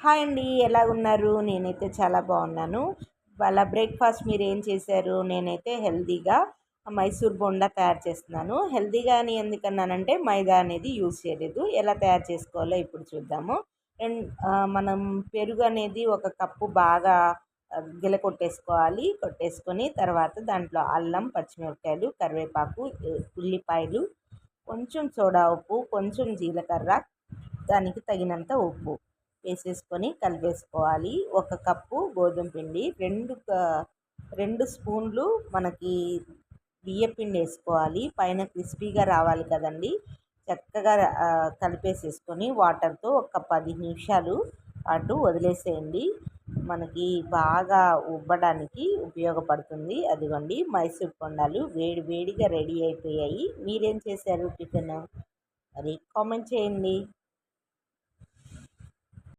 Hi అండి. ఎలాగున్నారు? నేనైతే చాలా బాగున్నాను. ఇవాళ బ్రేక్‌ఫాస్ట్ మీరేం చేశారు? నేనైతే హెల్తీగా మైసూర్ బోండా తయారు చేస్తున్నాను. హెల్తీగా అని ఎందుకన్నానంటే మైదా అనేది యూజ్ చేయలేదు. ఎలా తయారు చేసుకోవాలో ఇప్పుడు చూద్దాము. మనం పెరుగు అనేది ఒక కప్పు బాగా కొట్టేసుకోవాలి. కొట్టేసుకొని తర్వాత దాంట్లో అల్లం, పచ్చిమిరపకాయలు, కరివేపాకు, ఉల్లిపాయలు, కొంచెం సోడా ఉప్పు, కొంచెం జీలకర్ర, దానికి తగినంత ఉప్పు వేసేసుకొని కలిపేసుకోవాలి. ఒక కప్పు గోధుమ పిండి, 2 స్పూన్లు మనకి బియ్యపిండి వేసుకోవాలి. పైన క్రిస్పీగా రావాలి కదండి. చక్కగా కలిపేసేసుకొని వాటర్తో ఒక 10 నిమిషాలు పాటు వదిలేసేయండి. మనకి బాగా ఉబ్బడానికి ఉపయోగపడుతుంది. అదిగోండి మైసూర్ బొండాలు వేడి వేడిగా రెడీ అయిపోయాయి. మీరేం చేశారు టిఫిన్? మరి కామెంట్ చేయండి.